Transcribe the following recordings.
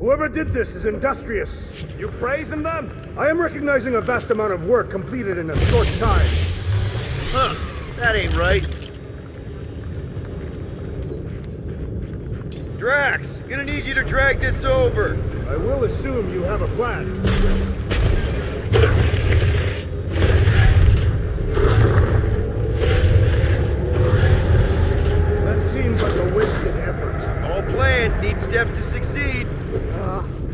Whoever did this is industrious. You praising them? I am recognizing a vast amount of work completed in a short time. Huh, that ain't right. Drax, gonna need you to drag this over. I will assume you have a plan. That seems like a wasted effort. All plans need steps to succeed.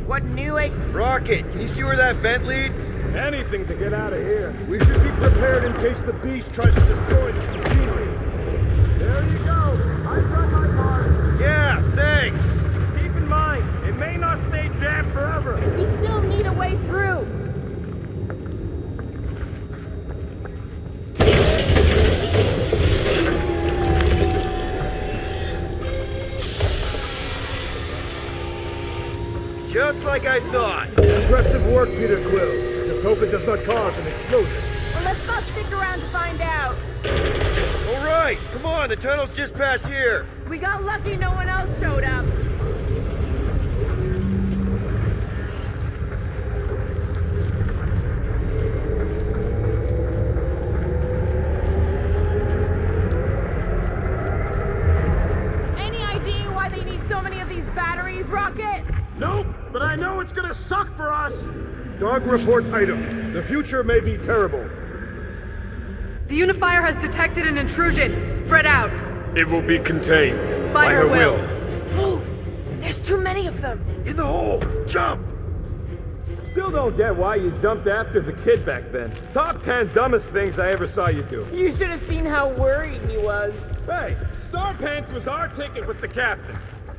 What knew it? Rocket, can you see where that vent leads? Anything to get out of here. We should be prepared in case the beast tries to destroy this machinery. There you go. I've done my part. Yeah, thanks. Keep in mind, it may not stay jammed forever. We still need a way through. Just like I thought. Impressive work, Peter Quill. Just hope it does not cause an explosion. Well, let's not stick around to find out. All right, come on, the tunnel's just past here. We got lucky no one else showed up. Any idea why they need so many of these batteries, Rocket? Nope, but I know it's gonna suck for us. Dog report item. The future may be terrible. The unifier has detected an intrusion. Spread out. It will be contained. By her will. Move! There's too many of them. In the hole, jump. Still don't get why you jumped after the kid back then. Top 10 dumbest things I ever saw you do. You should have seen how worried he was. Hey, Star Pants was our ticket with the captain.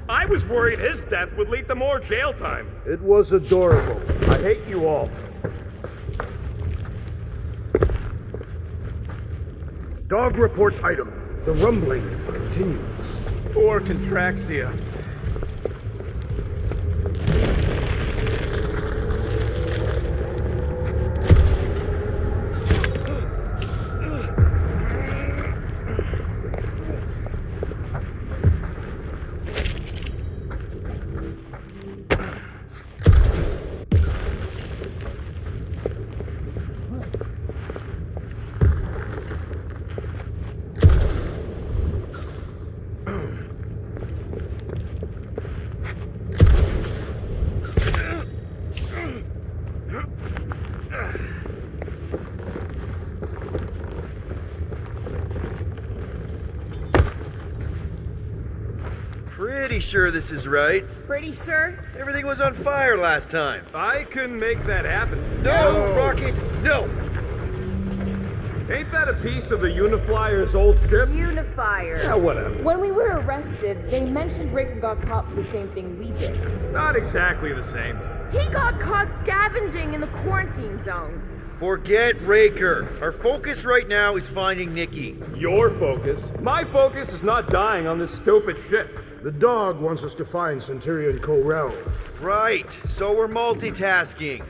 I was worried his death would lead to more jail time. It was adorable. I hate you all. Dog report item. The rumbling continues. Or contraxia. Pretty sure this is right. Pretty sure? Everything was on fire last time. I couldn't make that happen. No, Rocket, no. Ain't that a piece of the Uniflyer's old ship? Unifier. Yeah, whatever. When we were arrested, they mentioned Raker got caught for the same thing we did. Not exactly the same. He got caught scavenging in the quarantine zone. Forget Raker. Our focus right now is finding Nikki. Your focus. My focus is not dying on this stupid ship. The dog wants us to find Centurion Corel. Right, so we're multitasking.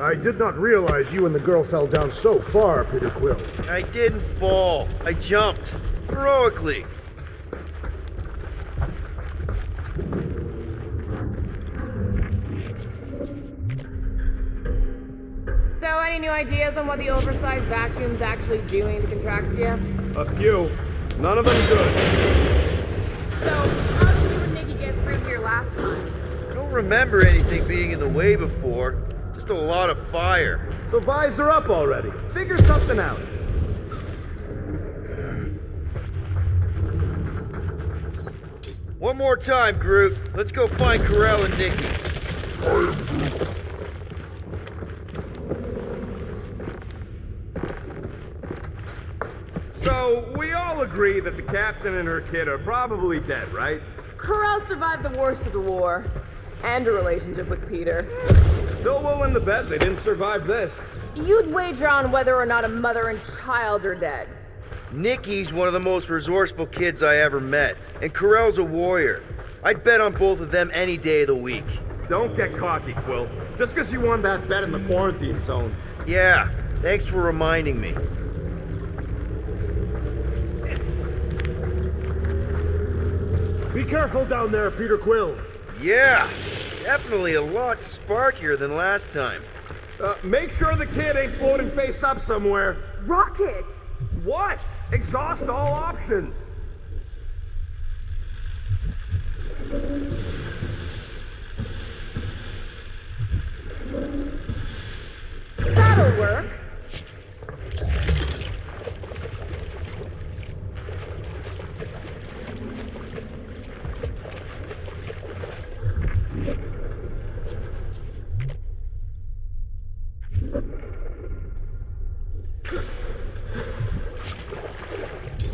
I did not realize you and the girl fell down so far, Peter Quill. I didn't fall. I jumped. Heroically. So, any new ideas on what the oversized vacuum's actually doing to Contraxia? A few. None of them good. So, how did you and Nikki get through here last time? I don't remember anything being in the way before. Just a lot of fire. So visor up already. Figure something out. One more time, Groot. Let's go find Corel and Nikki. So, we all agree that the captain and her kid are probably dead, right? Corel survived the worst of the war, and a relationship with Peter. Still willing to bet they didn't survive this. You'd wager on whether or not a mother and child are dead. Nikki's one of the most resourceful kids I ever met, and Corel's a warrior. I'd bet on both of them any day of the week. don't get cocky, Quill. Just because you won that bet in the quarantine zone. Yeah, thanks for reminding me. Be careful down there, Peter Quill. Yeah, definitely a lot sparkier than last time. Make sure the kid ain't floating face up somewhere. Rockets! What? Exhaust all options. That'll work.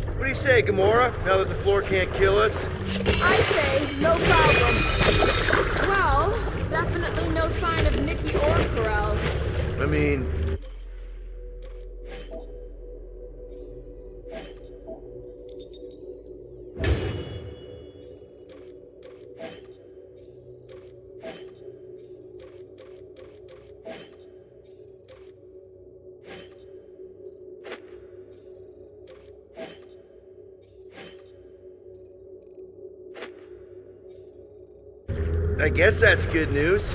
What do you say, Gamora, now that the floor can't kill us? I say, no problem. Well, definitely no sign of Nikki or Carell. I mean... I guess that's good news.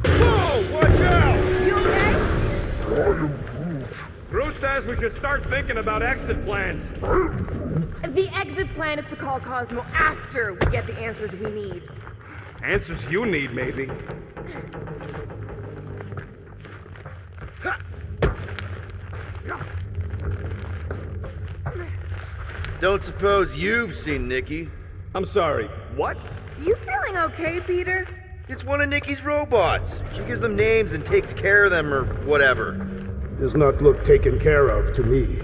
Whoa, watch out! You okay? Groot says we should start thinking about exit plans. The exit plan is to call Cosmo after we get the answers we need. Answers you need, maybe. Don't suppose you've seen Nikki? I'm sorry, what? You feeling okay, Peter? It's one of Nikki's robots. She gives them names and takes care of them or whatever. Does not look taken care of to me.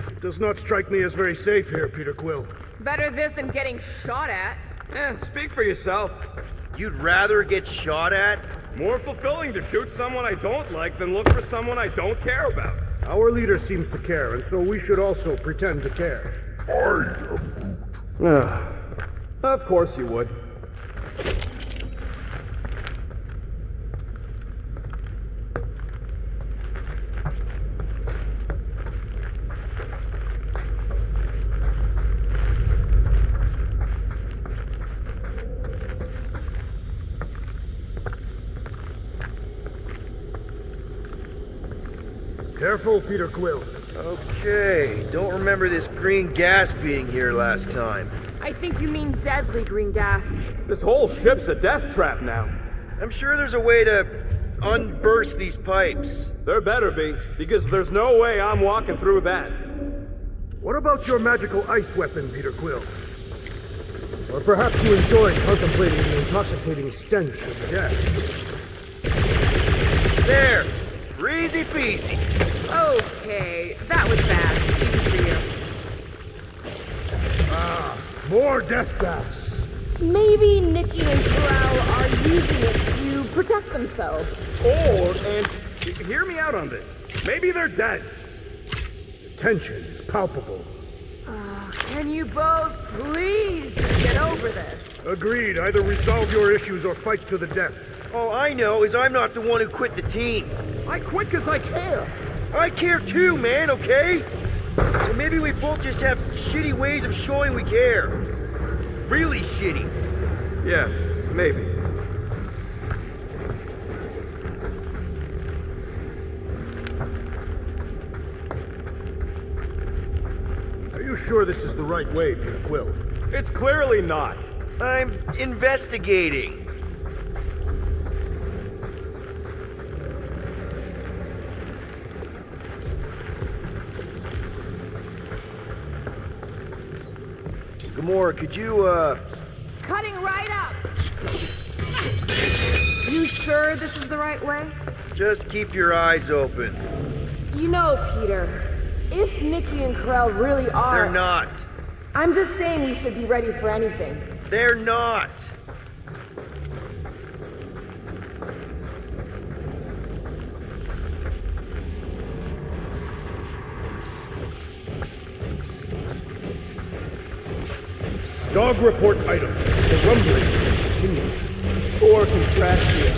It does not strike me as very safe here, Peter Quill. Better this than getting shot at. Speak for yourself. You'd rather get shot at? More fulfilling to shoot someone I don't like than look for someone I don't care about. Our leader seems to care, and so we should also pretend to care. Of course you would. Careful, Peter Quill. Okay, don't remember this green gas being here last time. I think you mean deadly green gas. This whole ship's a death trap now. I'm sure there's a way to unburst these pipes. There better be, because there's no way I'm walking through that. What about your magical ice weapon, Peter Quill? Or perhaps you enjoyed contemplating the intoxicating stench of death. There! Easy peasy. Okay, that was bad. Even for you. More death gas. Maybe Nikki and Carell are using it to protect themselves. And hear me out on this. Maybe they're dead. The tension is palpable. Can you both please just get over this? Agreed. Either resolve your issues or fight to the death. All I know is I'm not the one who quit the team. I quit because I care. I care too, man, okay? So maybe we both just have shitty ways of showing we care. Really shitty. Yeah, maybe. Are you sure this is the right way, Peter Quill? It's clearly not. I'm investigating. Gamora, could you, Cutting right up. You sure this is the right way? Just keep your eyes open. You know, Peter, if Nikki and Corell really are... They're not. I'm just saying we should be ready for anything. They're not. Dog report item. The rumbling continues. Or contrastia.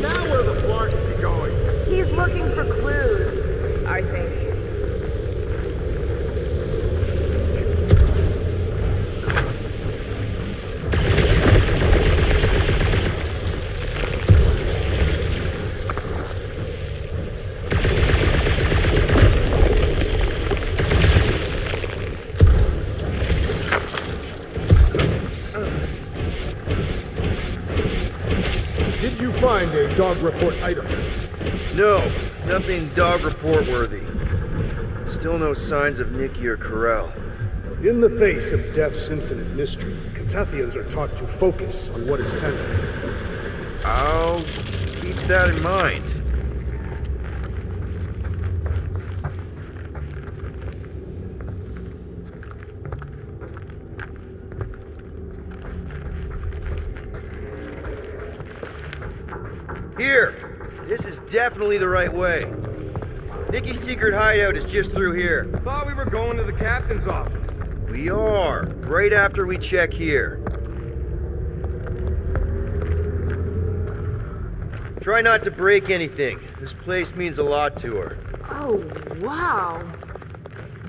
Now where the flark is he going? He's looking for clues, I think. Did you find a dog report item? No, nothing dog report worthy. Still no signs of Nikki or Corell. In the face of death's infinite mystery, Catathians are taught to focus on what is tangible. I'll keep that in mind. Here! This is definitely the right way. Nikki's secret hideout is just through here. Thought we were going to the captain's office. We are, right after we check here. Try not to break anything. This place means a lot to her. Oh, wow.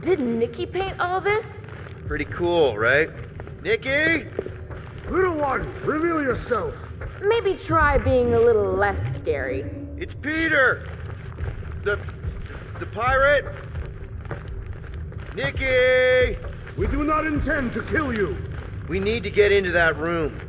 Did Nikki paint all this? Pretty cool, right? Nikki? Little one, reveal yourself. Maybe try being a little less scary. It's Peter! The pirate? Nikki! We do not intend to kill you. We need to get into that room.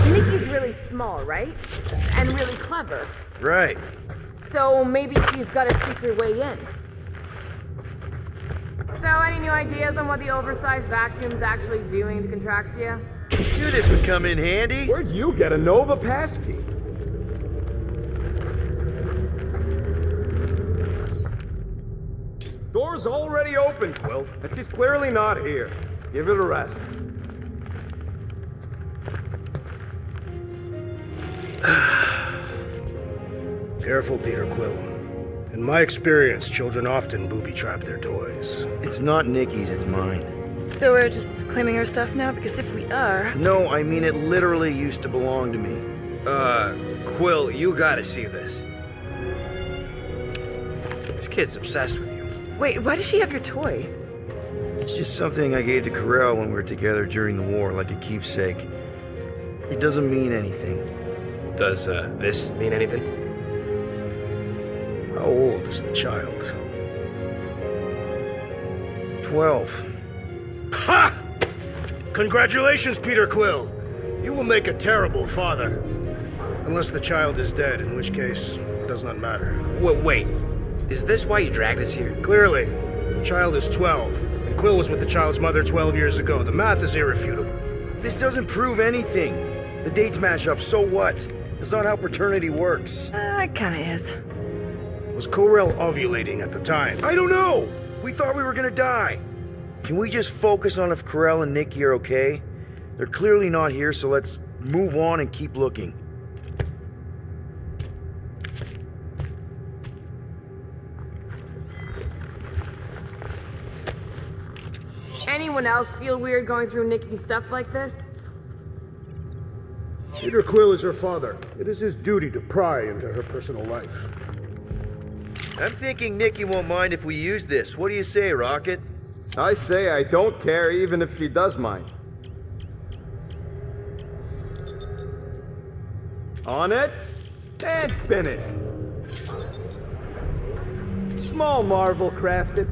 Nikki's really small, right? And really clever. Right. So maybe she's got a secret way in. So, any new ideas on what the oversized vacuum's actually doing to Contraxia? Knew this would come in handy. Where'd you get a Nova passkey? Door's already open, Quill, and she's clearly not here. Give it a rest. Careful, Peter Quill. In my experience, children often booby-trap their toys. It's not Nikki's, it's mine. So we're just claiming her stuff now? Because if we are... No, I mean it literally used to belong to me. Quill, you gotta see this. This kid's obsessed with you. Wait, why does she have your toy? It's just something I gave to Corell when we were together during the war, like a keepsake. It doesn't mean anything. Does, this mean anything? How old is the child? 12. Ha! Congratulations, Peter Quill. You will make a terrible father. Unless the child is dead, in which case, it does not matter. Wait, is this why you dragged us here? Clearly, the child is 12, and Quill was with the child's mother 12 years ago. The math is irrefutable. This doesn't prove anything. The dates match up, so what? It's not how paternity works. It kinda is. Was Corell ovulating at the time? I don't know! We thought we were gonna die. Can we just focus on if Corell and Nikki are okay? They're clearly not here, so let's move on and keep looking. Anyone else feel weird going through Nikki's stuff like this? Peter Quill is her father. It is his duty to pry into her personal life. I'm thinking Nikki won't mind if we use this. What do you say, Rocket? I say I don't care even if she does mind. On it, and finished. Small marvel crafted.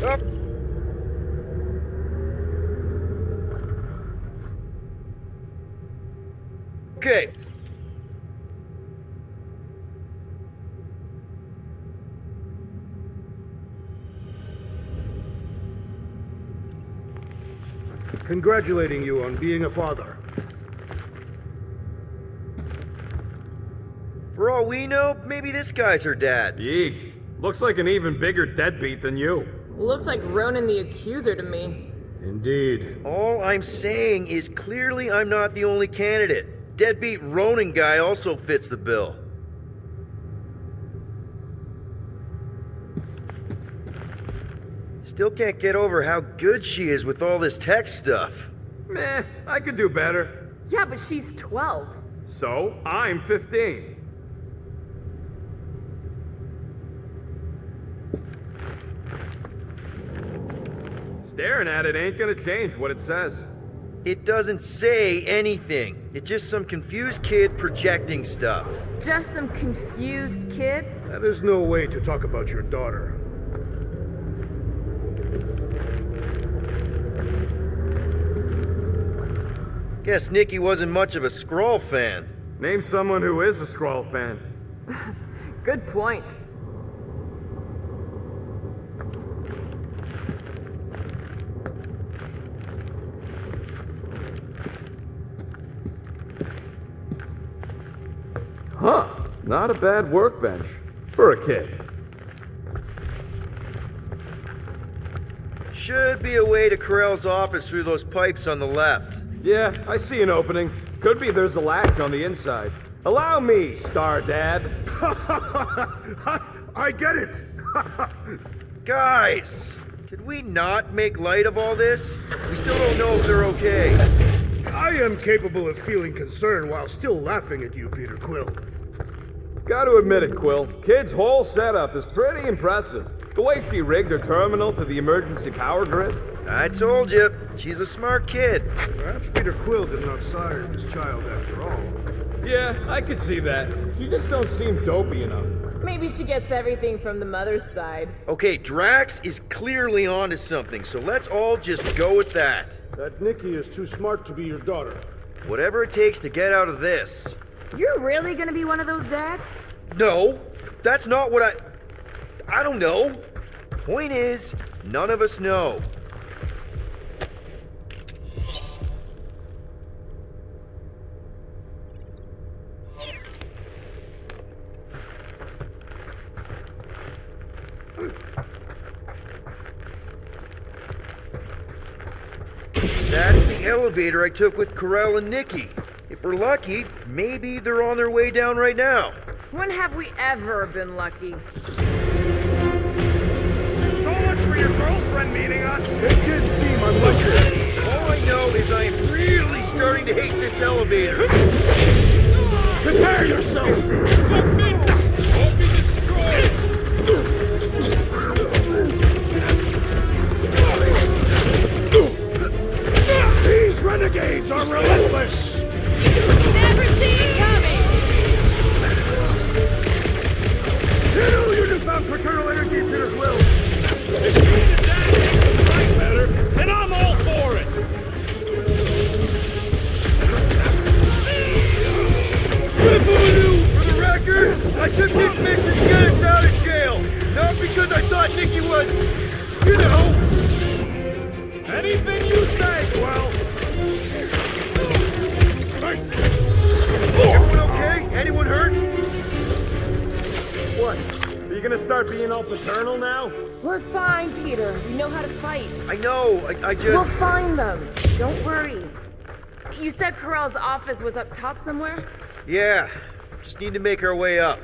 Up. Okay. Congratulating you on being a father. For all we know, maybe this guy's her dad. Yeesh. Looks like an even bigger deadbeat than you. Looks like Ronan the Accuser to me. Indeed. All I'm saying is clearly I'm not the only candidate. Deadbeat Ronin guy also fits the bill. Still can't get over how good she is with all this tech stuff. Meh, I could do better. Yeah, but she's 12. So, I'm 15. Staring at it ain't gonna change what it says. It doesn't say anything. It's just some confused kid projecting stuff. Just some confused kid? That is no way to talk about your daughter. Guess Nikki wasn't much of a Skrull fan. Name someone who is a Skrull fan. Good point. Huh, not a bad workbench. For a kid. Should be a way to Corell's office through those pipes on the left. Yeah, I see an opening. Could be there's a latch on the inside. Allow me, Star Dad. I get it. Guys, could we not make light of all this? We still don't know if they're okay. I am capable of feeling concern while still laughing at you, Peter Quill. Gotta admit it, Quill. Kid's whole setup is pretty impressive. The way she rigged her terminal to the emergency power grid. I told you, she's a smart kid. Perhaps Peter Quill did not sire this child after all. Yeah, I could see that. She just don't seem dopey enough. Maybe she gets everything from the mother's side. Okay, Drax is clearly onto something, so let's all just go with that. That Nikki is too smart to be your daughter. Whatever it takes to get out of this. You're really gonna be one of those dads? No, that's not what I don't know. Point is, none of us know. That's the elevator I took with Corell and Nikki. If we're lucky, maybe they're on their way down right now. When have we ever been lucky? So much for your girlfriend meeting us. It did seem unlucky. All I know is I am really starting to hate this elevator. Prepare yourself! These renegades are relentless! Never see it coming! Channel your newfound paternal energy, Peter Quill! If you and Dad make the fight better, then I'm all for it. For the record, I took this mission to get us out of jail. Not because I thought Nikki was, you know. Anything you say, Quill. Everyone okay? Anyone hurt? What? Are you gonna start being all paternal now? We're fine, Peter. We know how to fight. I know, I just... We'll find them. Don't worry. You said Carell's office was up top somewhere? Yeah, just need to make our way up.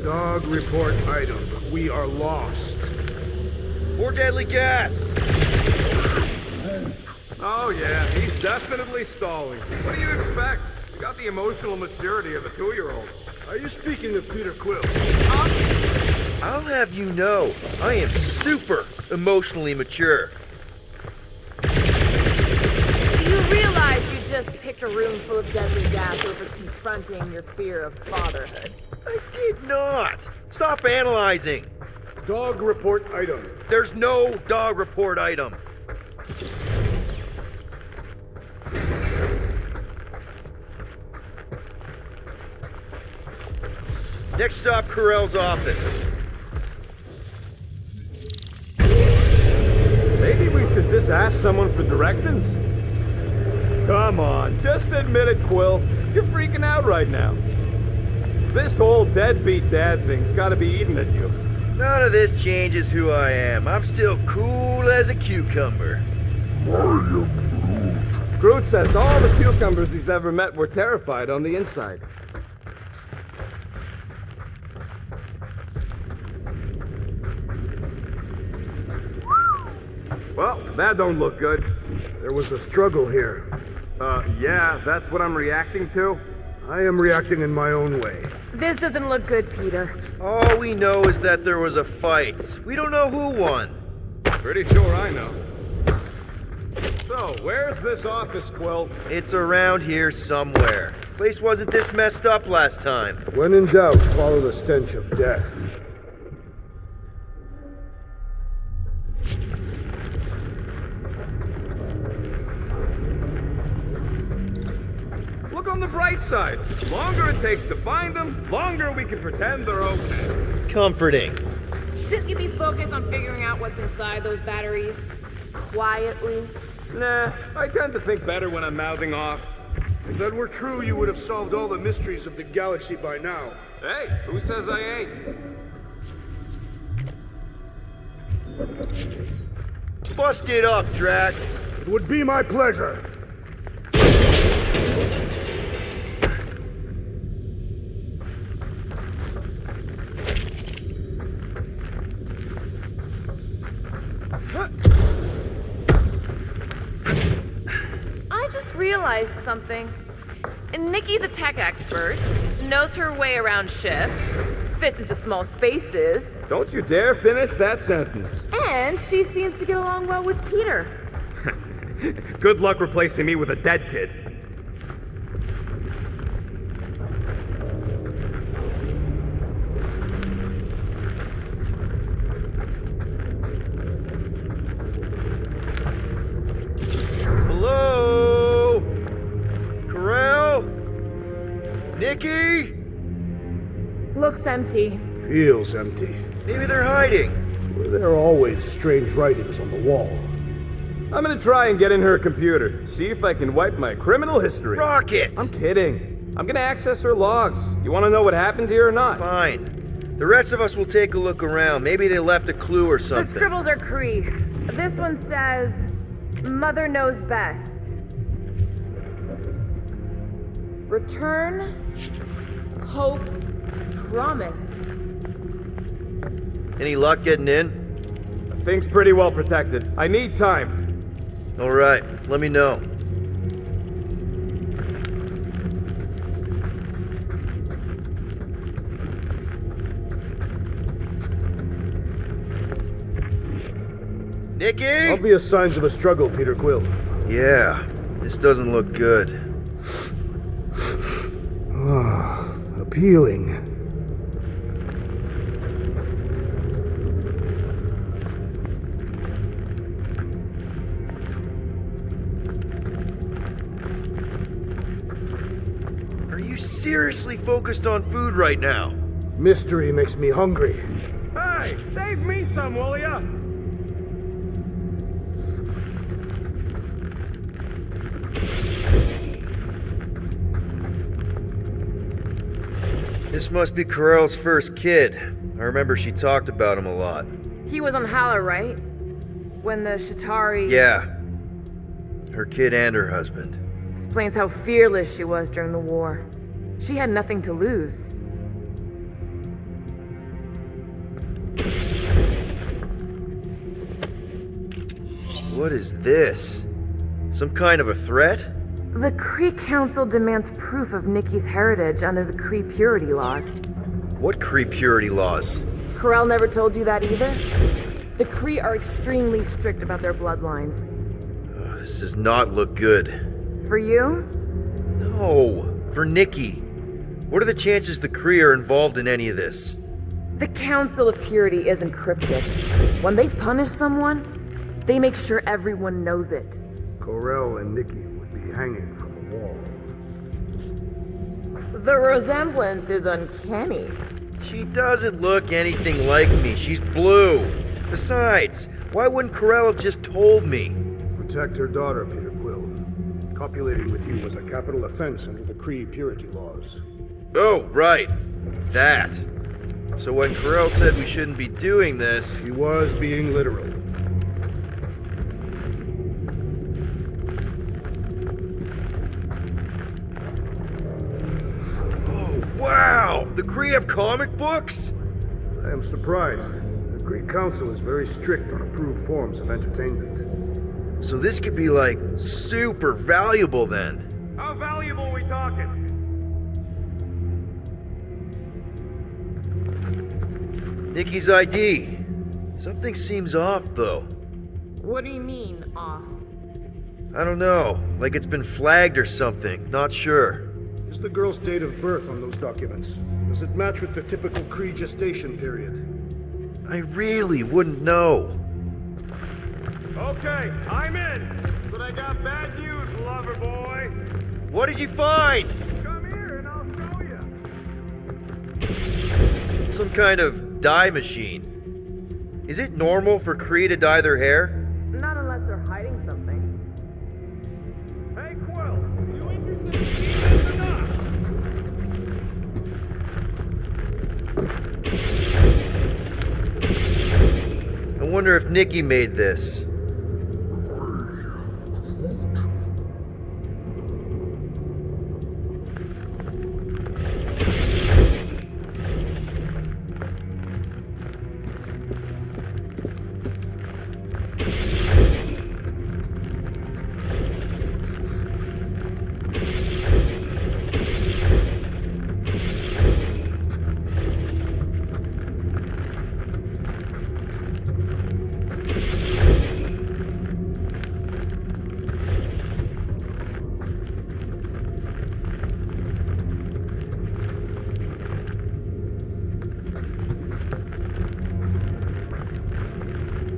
Dog report item. We are lost. More deadly gas! Oh yeah, he's definitely stalling. What do you expect? He got the emotional maturity of a 2-year-old. Are you speaking of Peter Quill? I'll have you know, I am super emotionally mature. You realize you just picked a room full of deadly gas over confronting your fear of fatherhood. I did not! Stop analyzing! Dog report item. There's no dog report item. Next stop, Carell's office. Maybe we should just ask someone for directions? Come on, just admit it, Quill. You're freaking out right now. This whole deadbeat dad thing's gotta be eating at you. None of this changes who I am. I'm still cool as a cucumber. Groot says all the cucumbers he's ever met were terrified on the inside. Well, that don't look good. There was a struggle here. Yeah, that's what I'm reacting to. I am reacting in my own way. This doesn't look good, Peter. All we know is that there was a fight. We don't know who won. Pretty sure I know. So, where's this office, Quill? It's around here somewhere. Place wasn't this messed up last time. When in doubt, follow the stench of death. Look on the bright side. Longer it takes to find them, longer we can pretend they're okay. Comforting. Shouldn't you be focused on figuring out what's inside those batteries? Quietly? Nah, I tend to think better when I'm mouthing off. If that were true, you would have solved all the mysteries of the galaxy by now. Hey, who says I ain't? Bust it up, Drax. It would be my pleasure. I just realized something. Nikki's a tech expert, knows her way around ships, fits into small spaces, Don't you dare finish that sentence. and she seems to get along well with Peter. Good luck replacing me with a dead kid. Hello? Carell? Nikki? Looks empty. Feels empty. Maybe they're hiding. There are always strange writings on the wall. I'm gonna try and get in her computer, see if I can wipe my criminal history. Rocket! I'm kidding. I'm gonna access her logs. You wanna know what happened here or not? Fine. The rest of us will take a look around. Maybe they left a clue or The something. scribbles are Cree. This one says, Mother knows best. Return, hope, promise. Any luck getting in? The thing's pretty well protected. I need time. All right, let me know. Nikki? Obvious signs of a struggle, Peter Quill. Yeah, this doesn't look good. Appealing. Are you seriously focused on food right now? Mystery makes me hungry. Hey, save me some, will ya? This must be Corell's first kid. I remember she talked about him a lot. He was on Hala, right? When the Shatari... Yeah. Her kid and her husband. Explains how fearless she was during the war. She had nothing to lose. What is this? Some kind of a threat? The Kree Council demands proof of Nikki's heritage under the Kree purity laws. What Kree purity laws? Corell never told you that either? The Kree are extremely strict about their bloodlines. Oh, this does not look good. For you? No, for Nikki. What are the chances the Kree are involved in any of this? The Council of Purity isn't cryptic. When they punish someone, they make sure everyone knows it. Corell and Nikki would be hanging from a wall. The resemblance is uncanny. She doesn't look anything like me. She's blue. Besides, why wouldn't Corell have just told me? Protect her daughter, Peter Quill. Copulating with you was a capital offense under the Kree purity laws. Oh, right. That. So when Corell said we shouldn't be doing this... He was being literal. Wow! The Kree have comic books? I am surprised. The Kree Council is very strict on approved forms of entertainment. So this could be like super valuable then. How valuable we talking? Nikki's ID. Something seems off though. What do you mean, off? I don't know. Like it's been flagged or something. Not sure. Is the girl's date of birth on those documents? Does it match with the typical Kree gestation period? I really wouldn't know. Okay, I'm in. But I got bad news, lover boy. What did you find? Come here and I'll show you. Some kind of dye machine. Is it normal for Kree to dye their hair? Not unless they're hiding something. Hey, Quill, you interested in seeing this or not? I wonder if Nikki made this.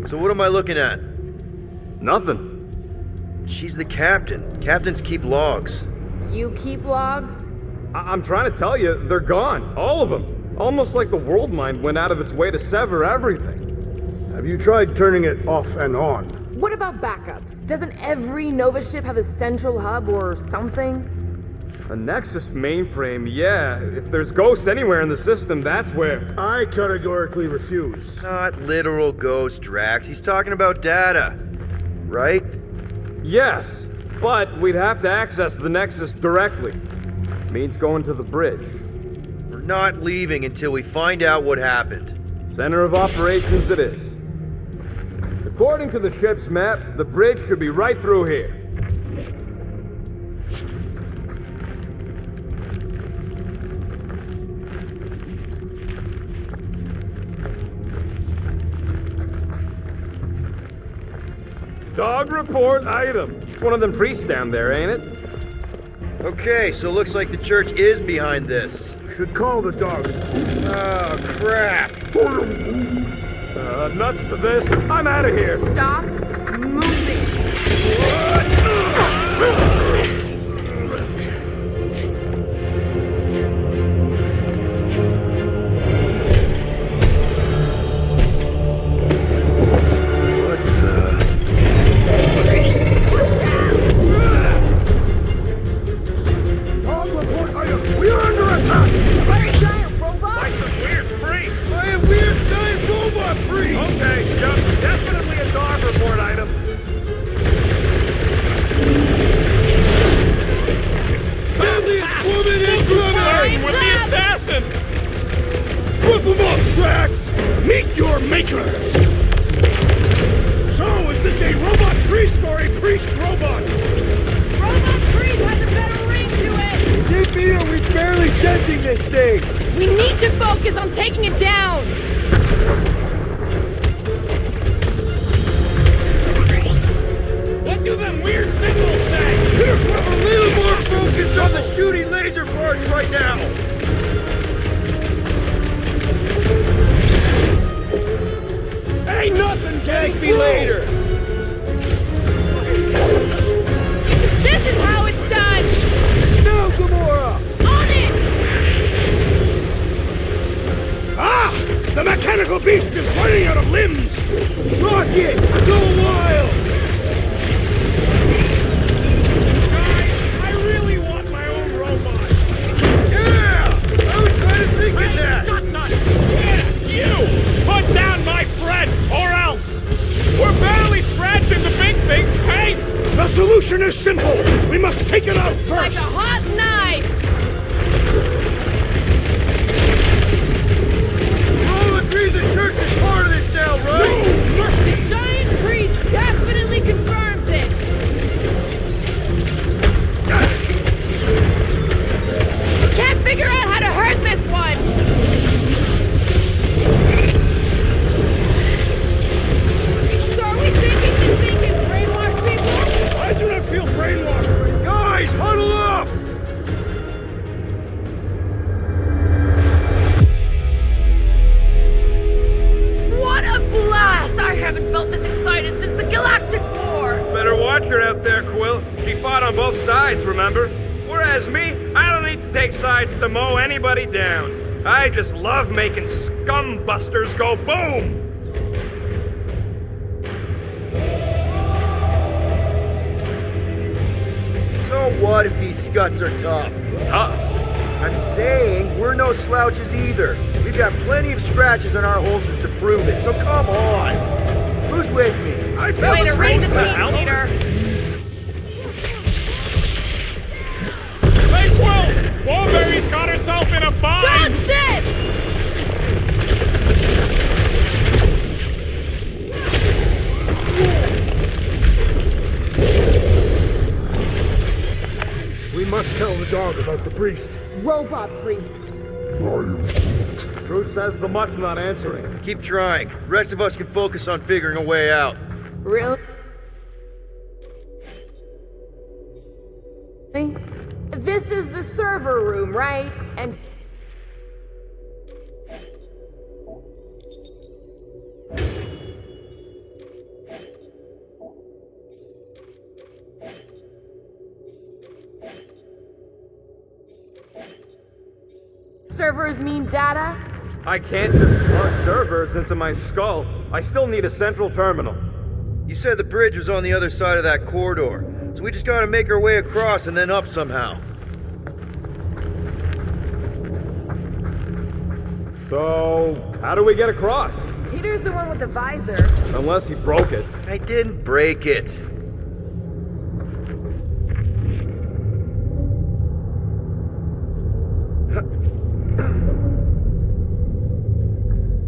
So what am I looking at? Nothing. She's the captain. Captains keep logs. You keep logs? I'm trying to tell you, they're gone. All of them. Almost like the world mind went out of its way to sever everything. Have you tried turning it off and on? What about backups? Doesn't every Nova ship have a central hub or something? A Nexus mainframe, yeah. If there's ghosts anywhere in the system, that's where. I categorically refuse. Not literal ghost, Drax. He's talking about data. Right? Yes, but we'd have to access the Nexus directly. Means going to the bridge. We're not leaving until we find out what happened. Center of operations it is. According to the ship's map, the bridge should be right through here. Dog report item. It's one of them priests down there, ain't it? Okay, so looks like the church is behind this. Should call the dog. Oh, crap. Nuts to this. I'm out of here. Stop moving. What the... Dog report item. We are under attack. Very giant focus on taking it down! What do them weird symbols say? I'm a little more focused on the shooting laser parts right now. Ain't nothing getting me later. This is how it's done! Now, Gamora! On it! Ah! The mechanical beast is running out of limbs! Rocket! Go wild! Guys, I really want my own robot. Yeah! I was kind of thinking that! Got nuts. Yeah, you! Put down my friend, or else! We're barely scratching the big thing's paint! The solution is simple! We must take it out Like first! a hot knife! We all agree the church is part of this now, right? The giant priest definitely confirms it! Can't figure out how to hurt this one! So are we thinking this thing can brainwash people? I do not feel brainwashed! Guys, huddle up! What a blast! I haven't felt this excited since the Galactic War! Better watch her out there, Quill. She fought on both sides, remember? Whereas me, I don't need to take sides to mow anybody down. I just love making scumbusters go boom! So what if these scuds are tough? Tough. I'm saying we're no slouches either. We've got plenty of scratches on our holsters to prove it, so come on. Who's with me? I feel Way the to read the same team, Peter! Hey, Quill! Wallberry's got herself in a bind! Dodge this! We must tell the dog about the priest. Robot priest. Truth says the mutt's not answering. Keep trying. The rest of us can focus on figuring a way out. Really? This is the server room, right? And servers mean data? I can't just plug servers into my skull. I still need a central terminal. You said the bridge was on the other side of that corridor, so we just gotta make our way across and then up somehow. So, how do we get across? Peter's the one with the visor. Unless he broke it. I didn't break it.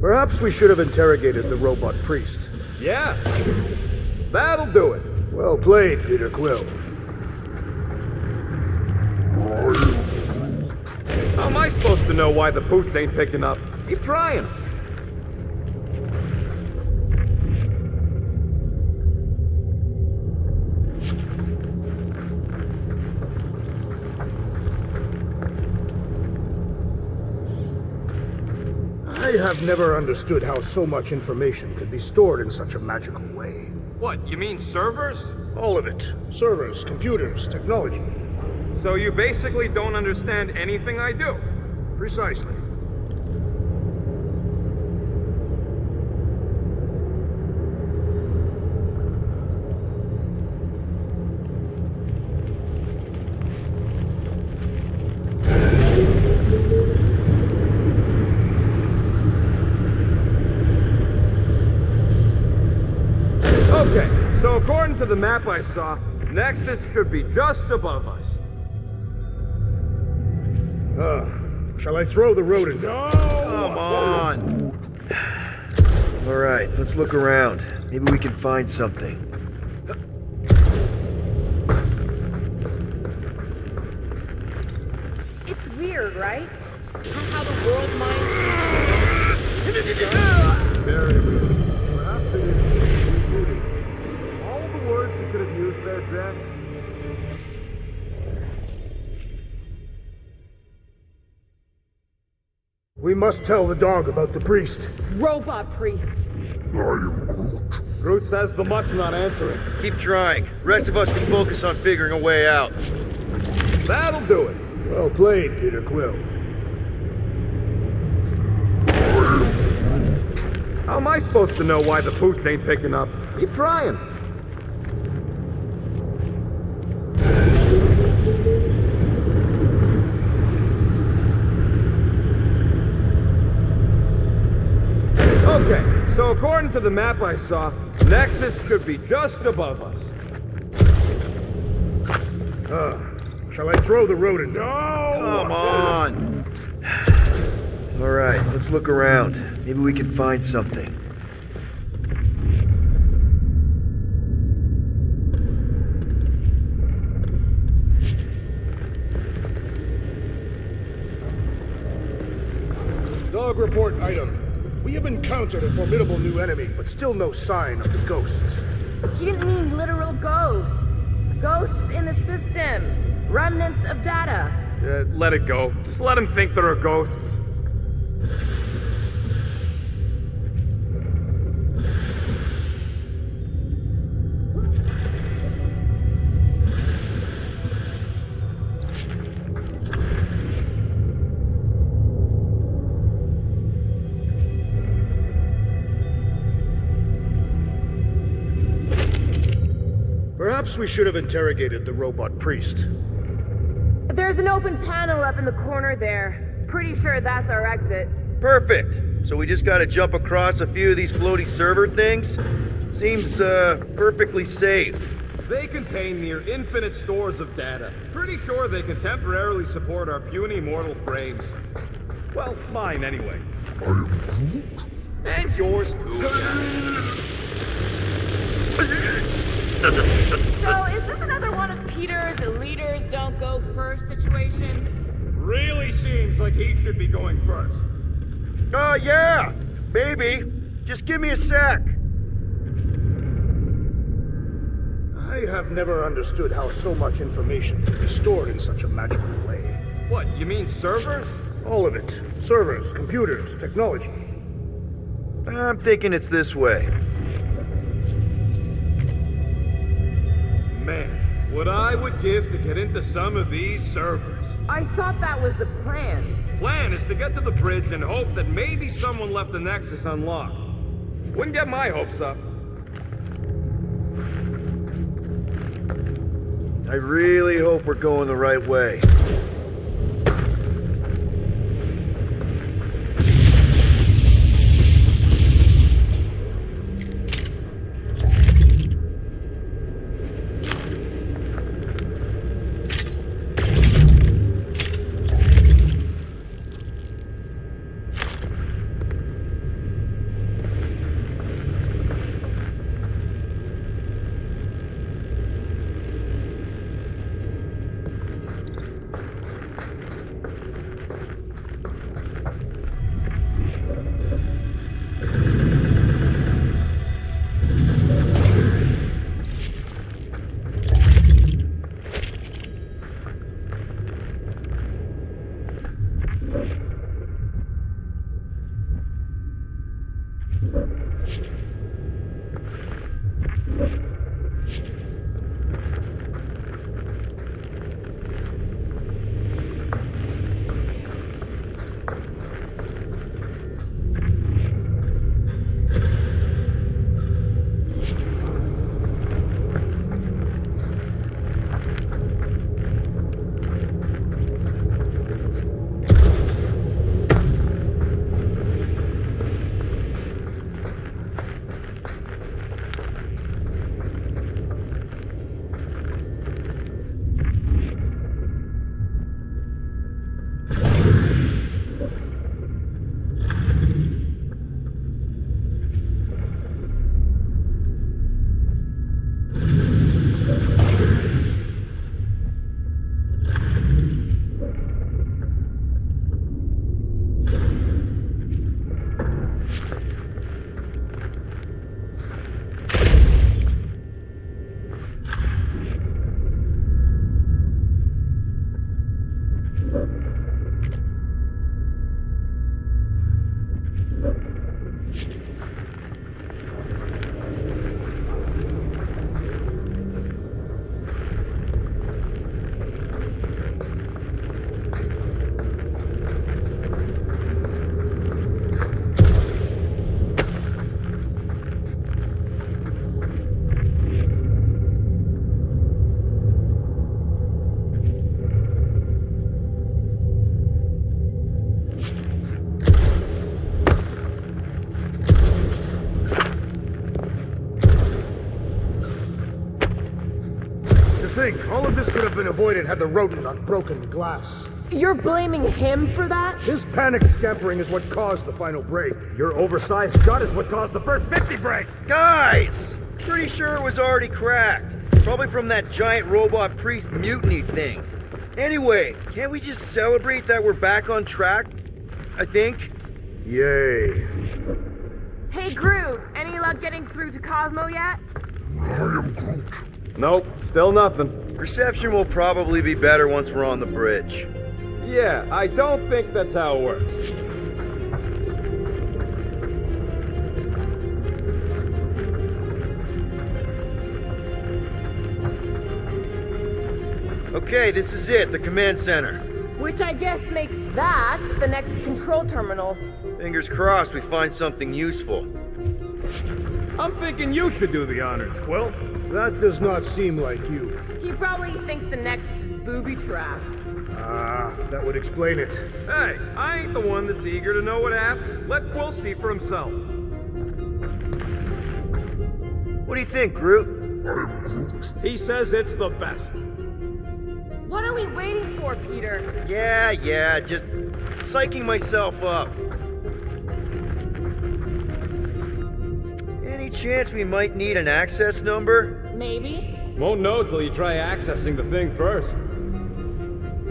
Perhaps we should have interrogated the robot priest. Yeah. That'll do it. Well played, Peter Quill. How am I supposed to know why the poots ain't picking up? Keep trying. I have never understood how so much information could be stored in such a magical way. What, you mean servers? All of it. Servers, computers, technology. So you basically don't understand anything I do? Precisely. Okay, so according to the map I saw, Nexus should be just above us. Shall I throw the rodent? Come on. All right, let's look around. Maybe we can find something. It's weird, right? How the world minds Very good. Perhaps it is beauty. All the words you could have used there, Jack. We must tell the dog about the priest. Robot priest. Groot says the mutt's not answering. Keep trying. Rest of us can focus on figuring a way out. That'll do it. Well played, Peter Quill. How am I supposed to know why the pooch ain't picking up? Keep trying. Okay, so according to the map I saw, Nexus should be just above us. Shall I throw the rodent? Come on. All right, let's look around. Maybe we can find something. Dog report item. We have encountered a formidable new enemy, but still no sign of the ghosts. He didn't mean literal ghosts. Ghosts in the system. Remnants of data. Let it go. Just let him think there are ghosts. Perhaps we should have interrogated the robot priest. There's an open panel up in the corner there. Pretty sure that's our exit. Perfect. So we just gotta jump across a few of these floaty server things? Seems, perfectly safe. They contain near infinite stores of data. Pretty sure they can temporarily support our puny mortal frames. Well, mine anyway. And yours too. So, is this another one of Peter's leaders don't go first situations? Really seems like he should be going first. Yeah, maybe. Just give me a sec. I have never understood how so much information can be stored in such a magical way. What, you mean servers? All of it. Servers, computers, technology. I'm thinking it's this way. Man, what I would give to get into some of these servers. I thought that was the plan. Plan is to get to the bridge and hope that maybe someone left the Nexus unlocked. Wouldn't get my hopes up. I really hope we're going the right way. thing. All of this could have been avoided had the rodent not broken the glass. You're blaming him for that? His panic scampering is what caused the final break. Your oversized gut is what caused the first 50 breaks! Guys! Pretty sure it was already cracked. Probably from that giant robot priest mutiny thing. Anyway, can't we just celebrate that we're back on track? I think. Yay. Hey, Groot, any luck getting through to Cosmo yet? Nope, still nothing. Reception will probably be better once we're on the bridge. Yeah, I don't think that's how it works. Okay, this is it, the command center. Which I guess makes that the next control terminal. Fingers crossed we find something useful. I'm thinking you should do the honors, Quill. That does not seem like you. He probably thinks the Nexus is booby-trapped. Ah, that would explain it. Hey, I ain't the one that's eager to know what happened. Let Quill see for himself. What do you think, Groot? He says it's the best. What are we waiting for, Peter? Yeah, just psyching myself up. Any chance we might need an access number? Maybe. Won't know till you try accessing the thing first.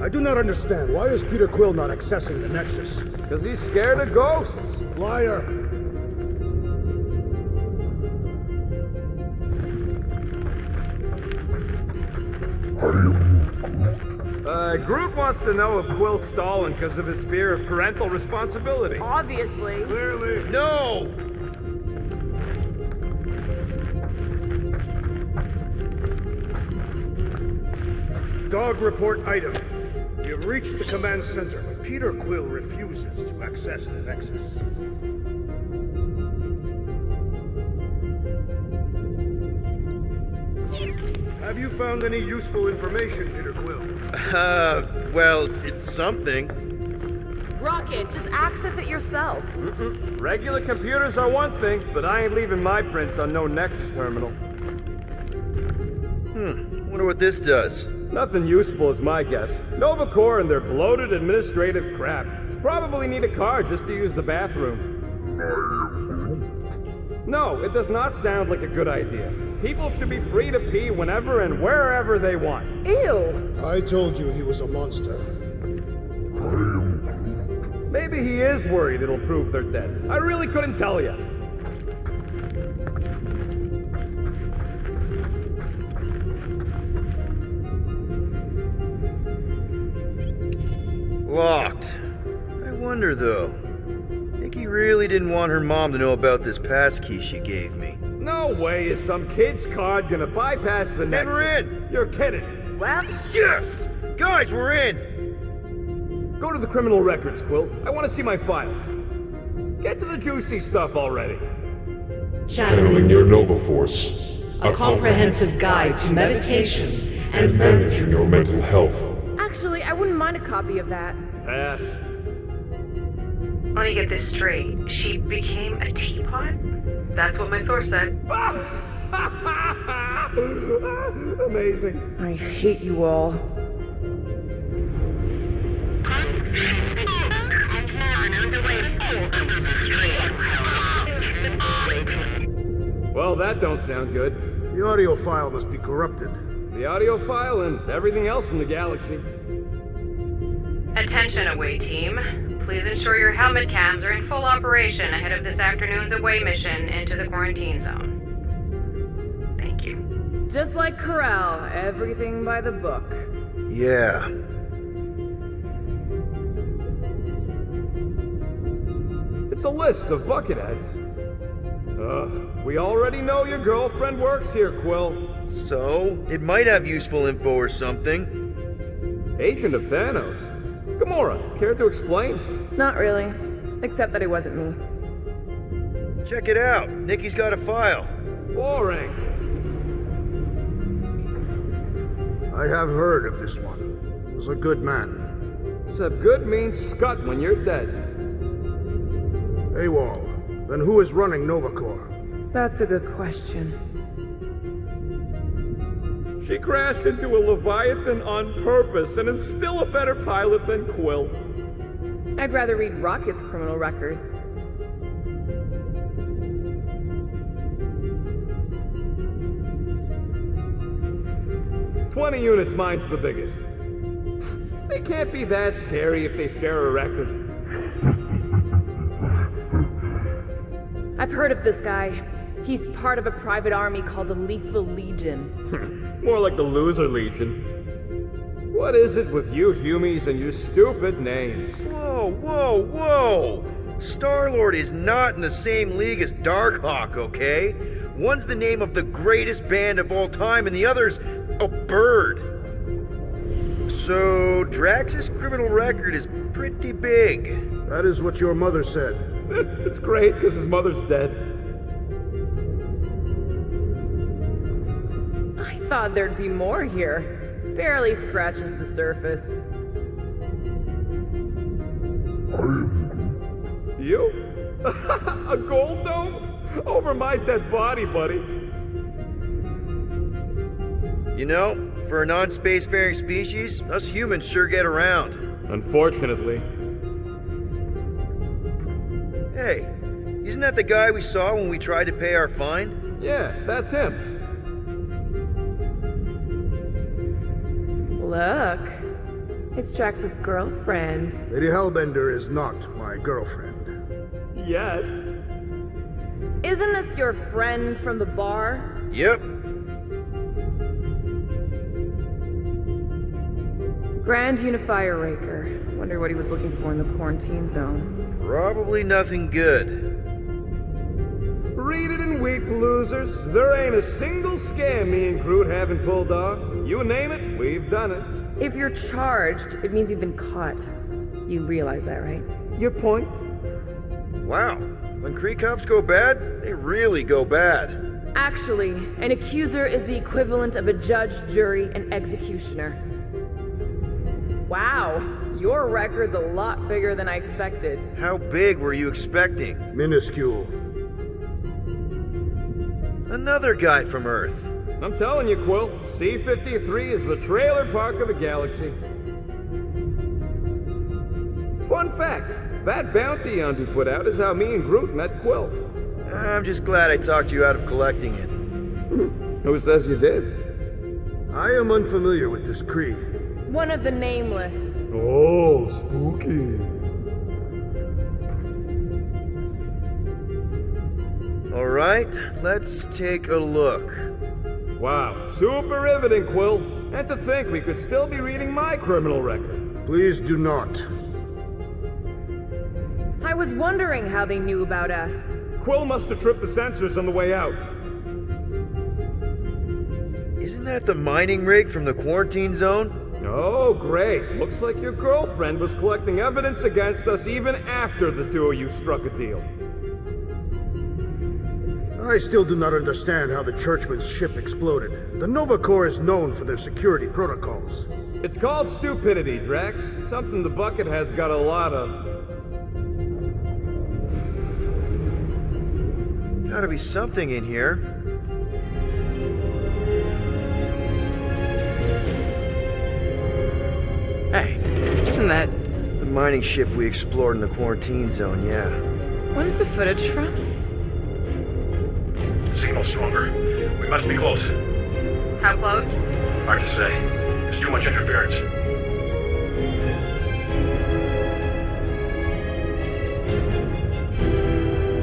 I do not understand. Why is Peter Quill not accessing the Nexus? Because he's scared of ghosts. Liar. Groot wants to know if Quill's stalling because of his fear of parental responsibility. Obviously. Clearly. No! Dog report item. We have reached the command center, but Peter Quill refuses to access the Nexus. Have you found any useful information, Peter Quill? Well, it's something. Rocket, just access it yourself. Regular computers are one thing, but I ain't leaving my prints on no Nexus terminal. Wonder what this does. Nothing useful is my guess. Nova Corps and their bloated administrative crap. Probably need a card just to use the bathroom. No, it does not sound like a good idea. People should be free to pee whenever and wherever they want. Ew. I told you he was a monster. Maybe he is worried it'll prove they're dead. I really couldn't tell you. Locked. I wonder though. Nikki really didn't want her mom to know about this passkey she gave me. No way is some kid's card gonna bypass the Nexus. we're in. You're kidding. Well, yes! Guys, we're in! Go to the criminal records, Quill. I want to see my files. Get to the juicy stuff already. Channeling your Nova Force, a comprehensive guide to meditation and managing your mental health. Actually, I wouldn't mind a copy of that. Pass. Let me get this straight. She became a teapot? That's what my source said. Amazing. I hate you all. Well, that don't sound good. The audio file must be corrupted. The audio file and everything else in the galaxy. Attention, away team. Please ensure your helmet cams are in full operation ahead of this afternoon's away mission into the quarantine zone. Thank you. Just like Corral, everything by the book. Yeah. It's a list of bucketheads. We already know your girlfriend works here, Quill. So, it might have useful info or something. Agent of Thanos. Gamora, care to explain? Not really. Except that it wasn't me. Check it out. Nikki's got a file. Boring. I have heard of this one. He was a good man. Except good means scut when you're dead. AWOL. Then who is running Nova Corps? That's a good question. She crashed into a Leviathan on purpose and is still a better pilot than Quill. I'd rather read Rocket's criminal record. "20 units, mine's the biggest. They can't be that scary if they share a record." I've heard of this guy. He's part of a private army called the Lethal Legion. More like the Loser Legion. What is it with you Humies and your stupid names? Whoa, whoa, whoa! Star-Lord is not in the same league as Darkhawk, okay? One's the name of the greatest band of all time, and the other's a bird. So, Drax's criminal record is pretty big. That is what your mother said. It's great, because his mother's dead. I thought there'd be more here. Barely scratches the surface. You? A gold dome? Over my dead body, buddy. You know, for a non-spacefaring species, us humans sure get around. Unfortunately. Hey, isn't that the guy we saw when we tried to pay our fine? Yeah, that's him. Look, it's Drax's girlfriend. Lady Hellbender is not my girlfriend. Yet. Isn't this your friend from the bar? Yep. Grand Unifier Raker. Wonder what he was looking for in the quarantine zone. Probably nothing good. Read it and weep, losers. There ain't a single scam me and Groot haven't pulled off. You name it, we've done it. If you're charged, it means you've been caught. You realize that, right? Your point? Wow. When Kree cops go bad, they really go bad. Actually, an accuser is the equivalent of a judge, jury, and executioner. Wow, your record's a lot bigger than I expected. How big were you expecting? Minuscule. Another guy from Earth. I'm telling you, Quill, C-53 is the trailer park of the galaxy. Fun fact, that bounty hunt we put out is how me and Groot met Quill. I'm just glad I talked you out of collecting it. Who says you did? I am unfamiliar with this Kree. One of the nameless. Oh, spooky. All right, let's take a look. Wow, super riveting, Quill. And to think we could still be reading my criminal record. Please do not. I was wondering how they knew about us. Quill must have tripped the sensors on the way out. Isn't that the mining rig from the quarantine zone? Oh, great. Looks like your girlfriend was collecting evidence against us even after the two of you struck a deal. I still do not understand how the Churchman's ship exploded. The Nova Corps is known for their security protocols. It's called stupidity, Drax. Something the bucket has got a lot of. Gotta be something in here. Hey, isn't that... The mining ship we explored in the quarantine zone, yeah. When's the footage from? Signal stronger. We must be close. How close? Hard to say. There's too much interference.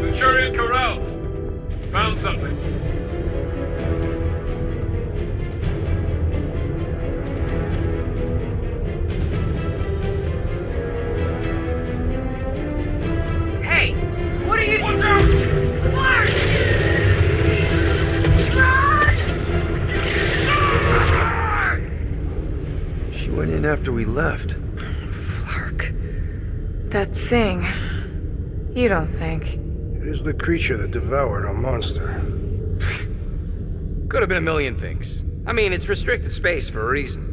Centurion Corral. Found something. Hey, what are you... Watch out! She went in after we left. Flark. That thing. You don't think. It is the creature that devoured our monster. Could have been a million things. I mean, it's restricted space for a reason.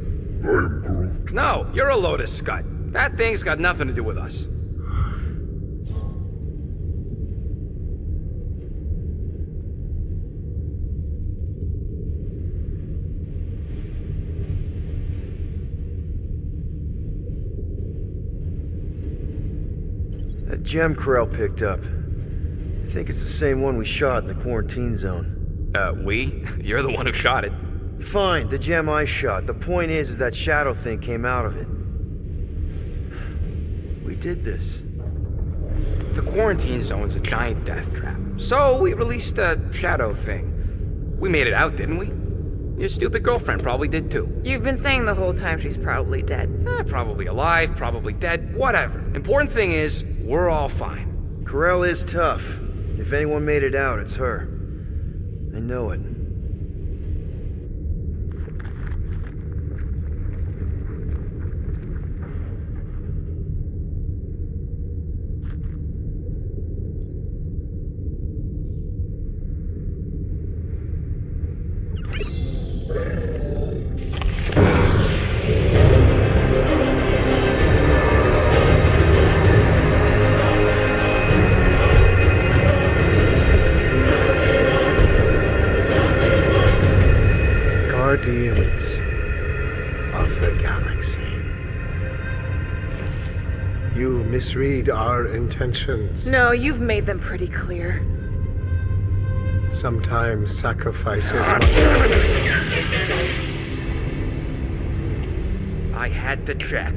No, you're a Lotus Scud. That thing's got nothing to do with us. That gem Corell picked up. I think it's the same one we shot in the quarantine zone. We? You're the one who shot it. Fine, the gem I shot. The point is that shadow thing came out of it. We did this. The quarantine zone's a giant death trap. So we released a shadow thing. We made it out, didn't we? Your stupid girlfriend probably did too. You've been saying the whole time she's probably dead. Probably alive, probably dead, whatever. Important thing is, we're all fine. Corell is tough. If anyone made it out, it's her. I know it. Guardians of the galaxy. You misread our intentions. No, you've made them pretty clear. Sometimes sacrifices must... I had to check.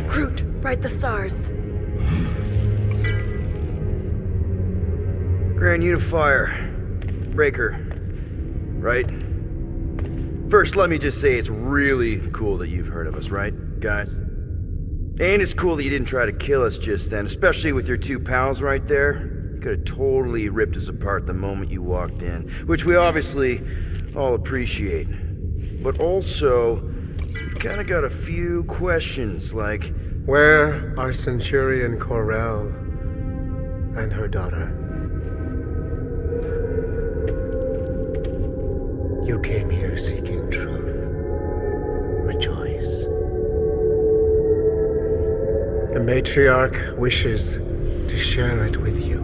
Groot, write the stars. Grand Unifier. Breaker. Right? First, let me just say it's really cool that you've heard of us, right, guys? And it's cool that you didn't try to kill us just then, especially with your two pals right there. You could have totally ripped us apart the moment you walked in, which we obviously all appreciate. But also, we've kind of got a few questions, like... Where are Centurion Corell and her daughter? You came here seeking truth. Rejoice. The matriarch wishes to share it with you.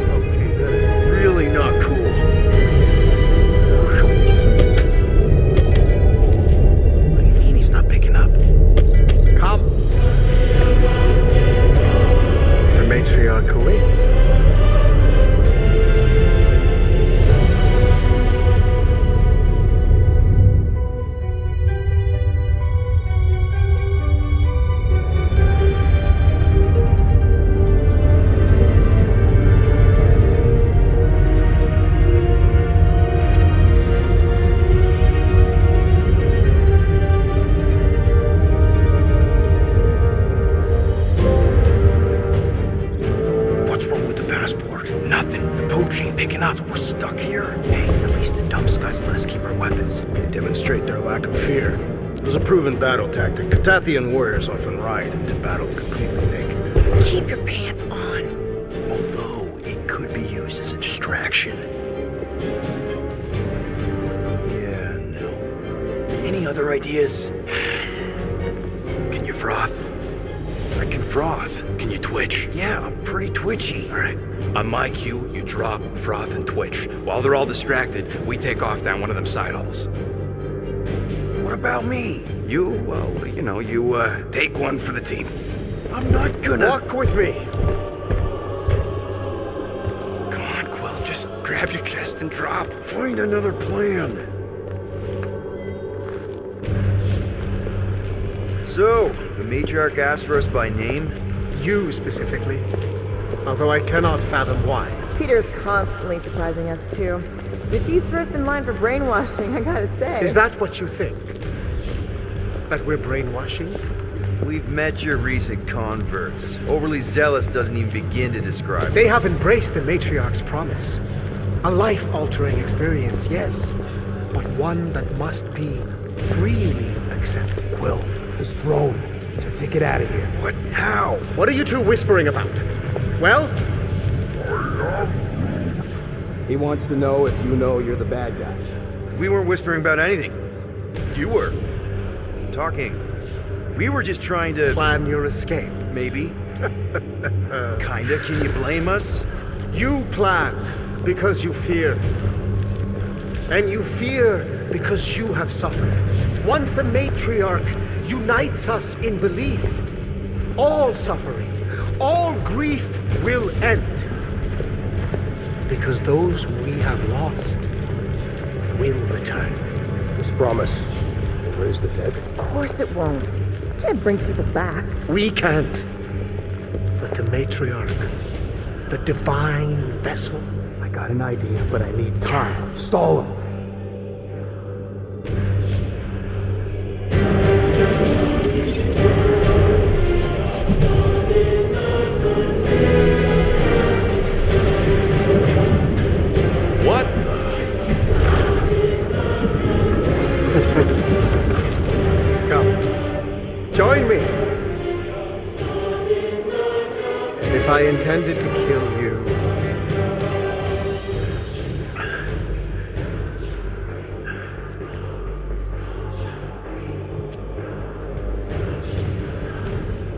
Okay, that is really not cool. What do you mean he's not picking up? Come. The matriarch awaits. What's wrong with the passport? Nothing. The pooch ain't picking up. So we're stuck here. Hey, at least the dumb scuds let us keep our weapons. Demonstrate their lack of fear. It was a proven battle tactic. Katathian warriors often ride into battle completely naked. Keep your pants on. Although, it could be used as a distraction. Yeah, no. Any other ideas? Can you froth? I can froth. Can you twitch? Yeah, I'm pretty twitchy. All right. On my cue, you drop, froth, and twitch. While they're all distracted, we take off down one of them side halls. What about me? You take one for the team. I'm not gonna... Walk with me. Come on, Quill, just grab your chest and drop. Find another plan. So, the matriarch asked for us by name? You specifically. Although I cannot fathom why. Peter's constantly surprising us, too. If he's first in line for brainwashing, I gotta say. Is that what you think? That we're brainwashing? We've met your recent converts. Overly zealous doesn't even begin to describe. They have embraced the matriarch's promise. A life-altering experience, yes. But one that must be freely accepted. Quill, his drone. So take it out of here. What? How? What are you two whispering about? Well? He wants to know if you know you're the bad guy. We weren't whispering about anything. You were. Talking. We were just trying to... Plan your escape. Maybe. Kinda. Can you blame us? You plan. because you fear. And you fear because you have suffered. Once the matriarch unites us in belief, all suffering, all grief will end. Because those we have lost will return. This promise will raise the dead? Of course it won't. I can't bring people back. We can't. But the matriarch, the divine vessel. I got an idea, but I need time. Stall him. What Come, join me. If I intended to kill you,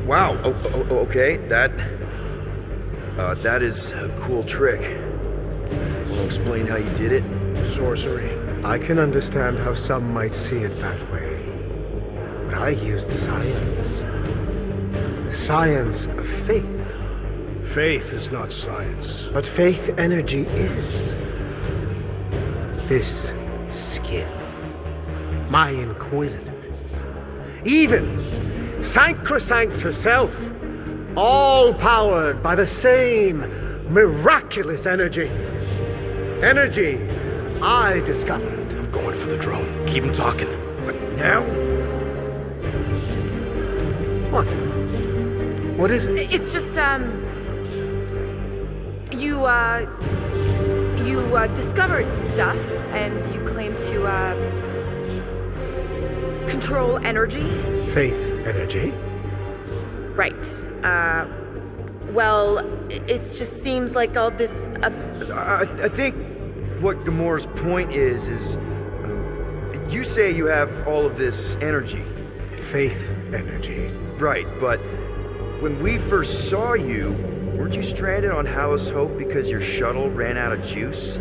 Wow. Okay. That is a cool trick. Want to explain how you did it? sorcery. I can understand how some might see it that way. But I used science. The science of faith. Faith is not science. But faith energy is. This skiff. My inquisitors. Even Sancrosanct herself. All powered by the same miraculous energy. Energy I discovered. I'm going for the drone. Keep him talking. What now? What? What is it? It's just, you discovered stuff, and you claim to, control energy? Faith energy? Right. Well, it just seems like all this, I think what Gamora's point is you say you have all of this energy. Faith energy. Right, but when we first saw you, weren't you stranded on Hallis Hope because your shuttle ran out of juice?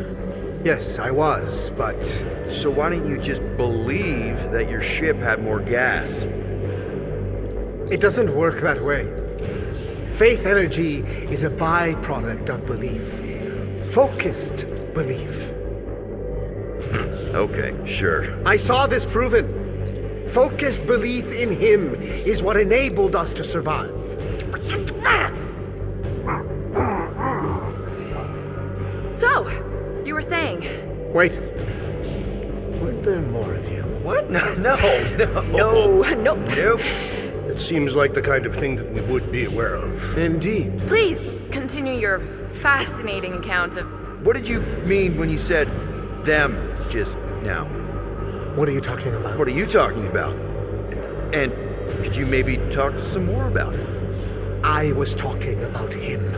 Yes, I was, but... So why don't you just believe that your ship had more gas? It doesn't work that way. Faith energy is a byproduct of belief. Focused belief. Okay, sure. I saw this proven. Focused belief in him is what enabled us to survive. So, you were saying? Wait. Weren't there more of you? What? No. Nope. It seems like the kind of thing that we would be aware of. Indeed. Please continue your fascinating account of... What did you mean when you said them just now? What are you talking about? What are you talking about? And could you maybe talk some more about it? I was talking about him.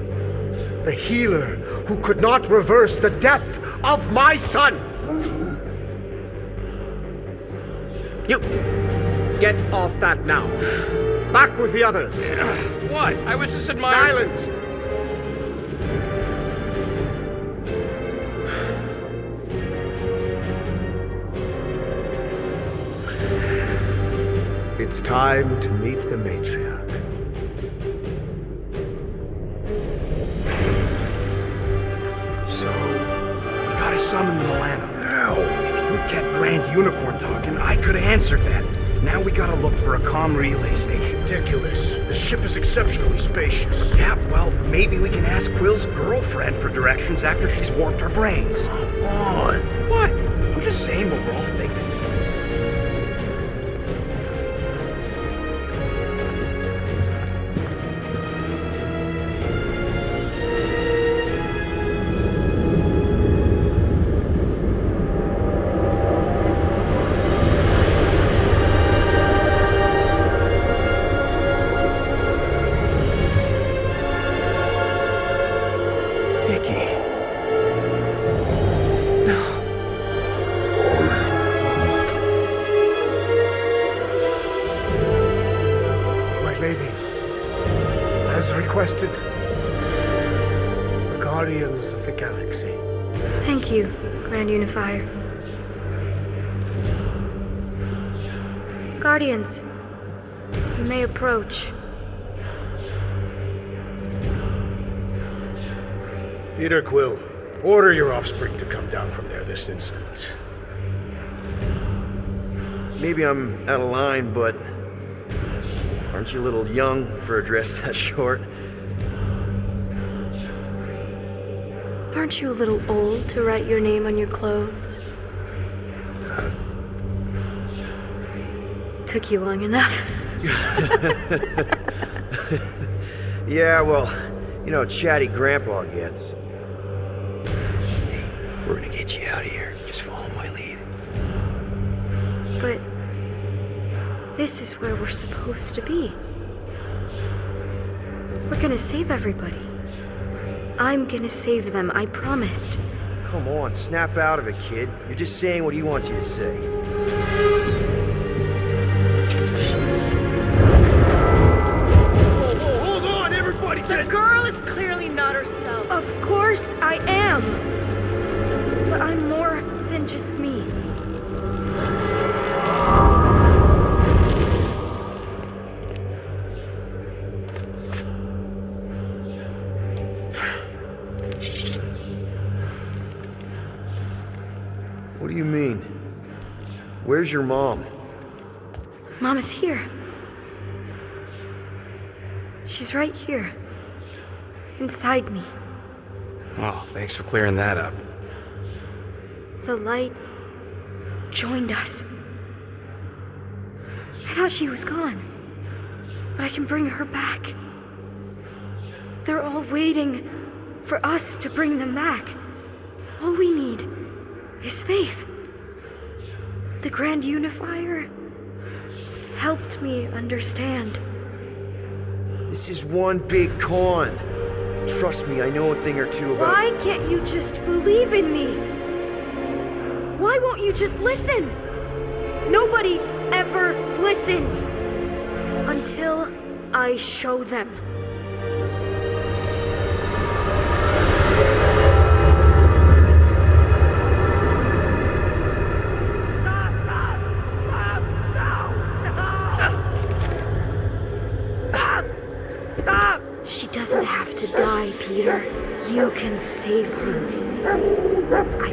The healer who could not reverse the death of my son! You! Get off that now. Back with the others. What? I was just admiring... Silence! It's time to meet the matriarch. So, we gotta summon the Milano. Now, if you'd kept Grand Unicorn talking, I could've answered that. Now we gotta look for a comm relay station. Ridiculous. The ship is exceptionally spacious. Yeah, well, maybe we can ask Quill's girlfriend for directions after she's warped our brains. Come on. What? I'm just saying what we're all thinking. As requested, the Guardians of the Galaxy. Thank you, Grand Unifier. Guardians, you may approach. Peter Quill, order your offspring to come down from there this instant. Maybe I'm out of line, but aren't you a little young for a dress that short? Aren't you a little old to write your name on your clothes? Took you long enough. Yeah, well, you know how chatty Grandpa gets. Hey, we're gonna get you out of here. Just follow my lead. But this is where we're supposed to be. We're gonna save everybody. I'm gonna save them, I promised. Come on, snap out of it, kid. You're just saying what he wants you to say. Hold on, everybody! The girl is clearly not herself. Of course I am. But I'm more than just me. What do you mean? Where's your mom? Mama's here. She's right here. Inside me. Oh, thanks for clearing that up. The light joined us. I thought she was gone. But I can bring her back. They're all waiting for us to bring them back. All we need is faith. The Grand Unifier helped me understand. This is one big con. Trust me, I know a thing or two about... Why can't you just believe in me? Why won't you just listen? Nobody ever listens until I show them. She doesn't have to die, Peter. You can save her. I